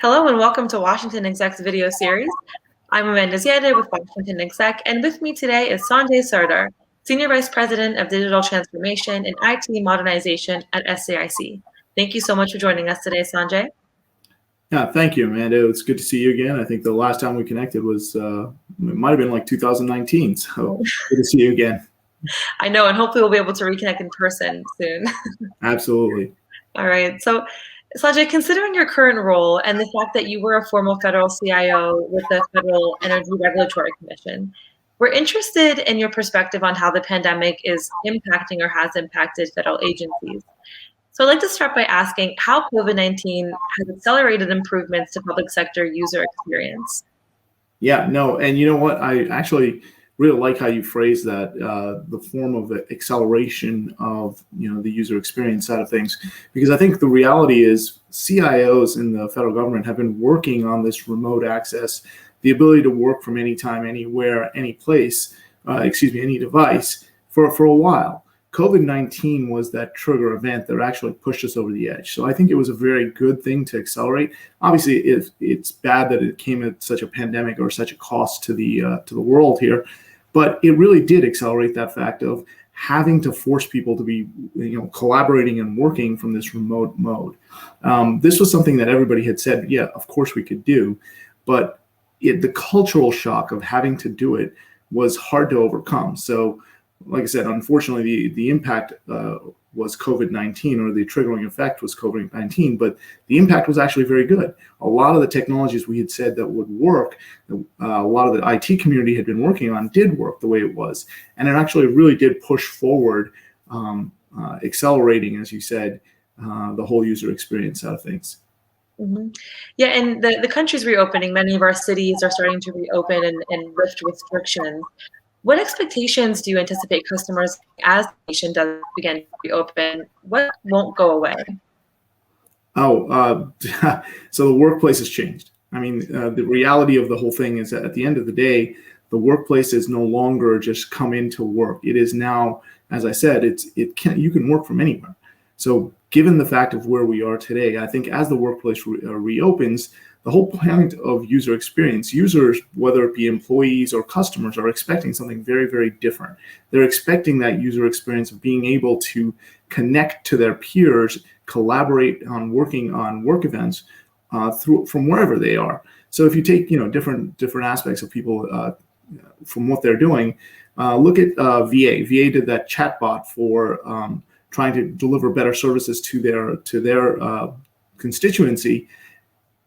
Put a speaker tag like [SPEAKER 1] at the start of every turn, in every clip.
[SPEAKER 1] Hello and welcome to WashingtonExec's video series. I'm Amanda Ziadeh with WashingtonExec, and with me today is Sanjay Sardar, Senior Vice President of Digital Transformation and IT Modernization at SAIC. Thank you so much for joining us today, Sanjay.
[SPEAKER 2] Yeah, thank you, Amanda. It's good to see you again. I think the last time we connected was, it might have been like 2019, so good to see you again.
[SPEAKER 1] I know, and hopefully we'll be able to reconnect in person soon.
[SPEAKER 2] Absolutely.
[SPEAKER 1] All right. So, Sanjay, considering your current role and the fact that you were a former federal CIO with the Federal Energy Regulatory Commission, we're interested in your perspective on how the pandemic is impacting or has impacted federal agencies. So I'd like to start by asking how COVID-19 has accelerated improvements to public sector user experience.
[SPEAKER 2] Yeah, no, and you know what? I actually really like how you phrase that, the form of acceleration of the user experience side of things, because I think the reality is CIOs in the federal government have been working on this remote access, the ability to work from anytime, anywhere, any place, any device for a while. COVID-19 was that trigger event that actually pushed us over the edge. So I think it was a very good thing to accelerate. Obviously, it's bad that it came at such a pandemic or such a cost to the world here, but it really did accelerate that fact of having to force people to be collaborating and working from this remote mode. This was something that everybody had said, yeah, of course we could do, but the cultural shock of having to do it was hard to overcome. So like I said, unfortunately, the impact was COVID-19, or the triggering effect was COVID-19, but the impact was actually very good. A lot of the technologies we had said that would work, a lot of the IT community had been working on, did work the way it was. And it actually really did push forward, accelerating, as you said, the whole user experience side of things.
[SPEAKER 1] Mm-hmm. Yeah, and the country's reopening. Many of our cities are starting to reopen and lift restrictions. What expectations do you anticipate customers as the nation does begin to reopen? What won't go away?
[SPEAKER 2] So the workplace has changed. I mean, the reality of the whole thing is that at the end of the day, the workplace is no longer just come into work. It is now, as I said, you can work from anywhere. So given the fact of where we are today, I think as the workplace reopens, the whole point of user experience, users, whether it be employees or customers, are expecting something very, very different. They're expecting that user experience of being able to connect to their peers, collaborate on working on work events from wherever they are. So if you take different aspects of people from what they're doing, look at VA. VA did that chatbot for trying to deliver better services to their constituency,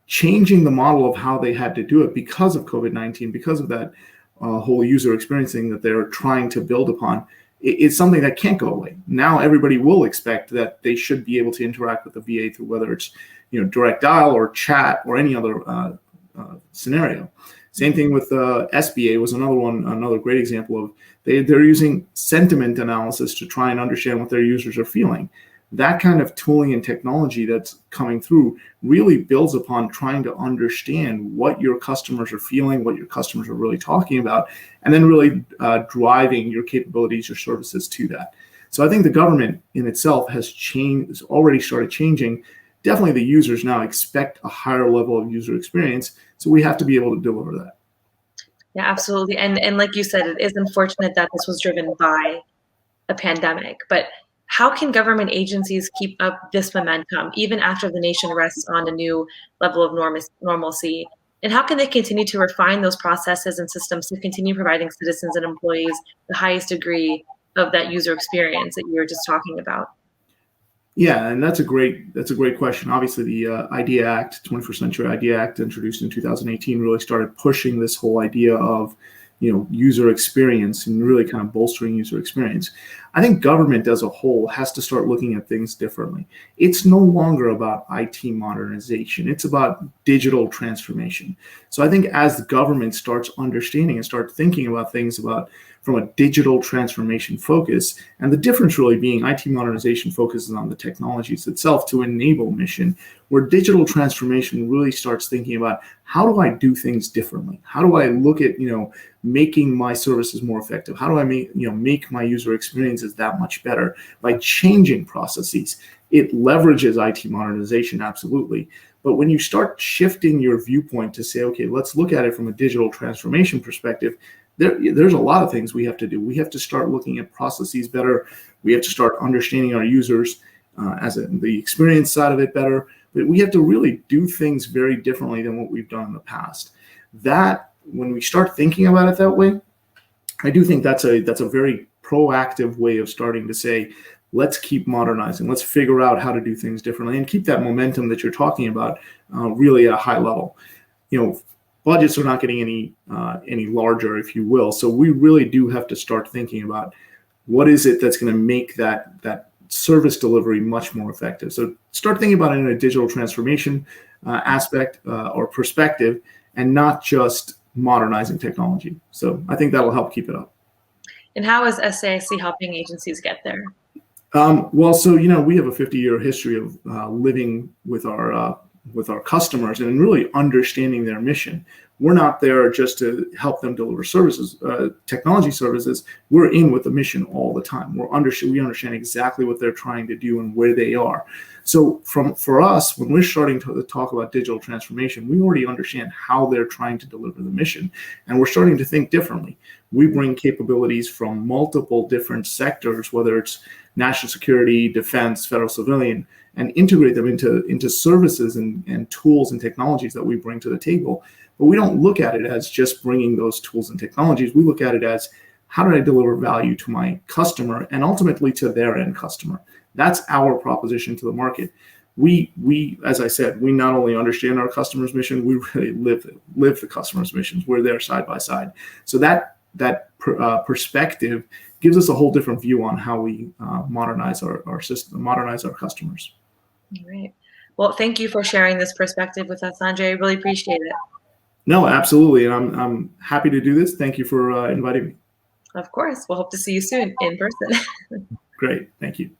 [SPEAKER 2] changing the model of how they had to do it because of COVID-19, because of that whole user experience thing that they're trying to build upon. It's something that can't go away. Now everybody will expect that they should be able to interact with the VA through whether it's direct dial or chat or any other scenario. Same thing with SBA was another great example of they're using sentiment analysis to try and understand what their users are feeling. That kind of tooling and technology that's coming through really builds upon trying to understand what your customers are feeling, what your customers are really talking about, and then really driving your capabilities, your services to that. So I think the government in itself has already started changing. Definitely the users now expect a higher level of user experience, so we have to be able to deliver that.
[SPEAKER 1] Yeah, absolutely. And like you said, it is unfortunate that this was driven by a pandemic, but how can government agencies keep up this momentum even after the nation rests on a new level of normalcy? And how can they continue to refine those processes and systems to continue providing citizens and employees the highest degree of that user experience that you were just talking about?
[SPEAKER 2] Yeah, and that's a great question. Obviously, the IDEA Act, 21st Century IDEA Act, introduced in 2018, really started pushing this whole idea of user experience and really kind of bolstering user experience. I think government as a whole has to start looking at things differently. It's no longer about IT modernization. It's about digital transformation. So I think as the government starts understanding and start thinking about things from a digital transformation focus, and the difference really being IT modernization focuses on the technologies itself to enable mission, where digital transformation really starts thinking about how do I do things differently? How do I look at making my services more effective? How do I make my user experiences that much better by changing processes? It leverages IT modernization, absolutely, But when you start shifting your viewpoint to say, okay, let's look at it from a digital transformation perspective, there's a lot of things we have to do. We have to start looking at processes better. We have to start understanding our users the experience side of it better. But we have to really do things very differently than what we've done in the past. That, when we start thinking about it that way, I do think that's a very proactive way of starting to say, let's keep modernizing. Let's figure out how to do things differently and keep that momentum that you're talking about really at a high level. Budgets are not getting any larger, if you will. So we really do have to start thinking about what is it that's going to make that service delivery much more effective. So start thinking about it in a digital transformation aspect or perspective, and not just modernizing technology. So I think that'll help keep it up.
[SPEAKER 1] And how is SAIC helping agencies get there?
[SPEAKER 2] Well, so we have a 50-year history of living with our customers and really understanding their mission. We're not there just to help them deliver services, technology services. We're in with the mission all the time. We understand exactly what they're trying to do and where they are. So for us, when we're starting to talk about digital transformation, we already understand how they're trying to deliver the mission, and we're starting to think differently. We bring capabilities from multiple different sectors, whether it's national security, defense, federal civilian, and integrate them into services and tools and technologies that we bring to the table. But we don't look at it as just bringing those tools and technologies. We look at it as, how do I deliver value to my customer and ultimately to their end customer? That's our proposition to the market. We, as I said, we not only understand our customer's mission, we really live the customer's missions. We're there side by side. So that perspective gives us a whole different view on how we modernize our system, modernize our customers.
[SPEAKER 1] All right. Well, thank you for sharing this perspective with us, Sanjay. I really appreciate it.
[SPEAKER 2] No, absolutely. And I'm happy to do this. Thank you for inviting me.
[SPEAKER 1] Of course. We'll hope to see you soon in person.
[SPEAKER 2] Great. Thank you.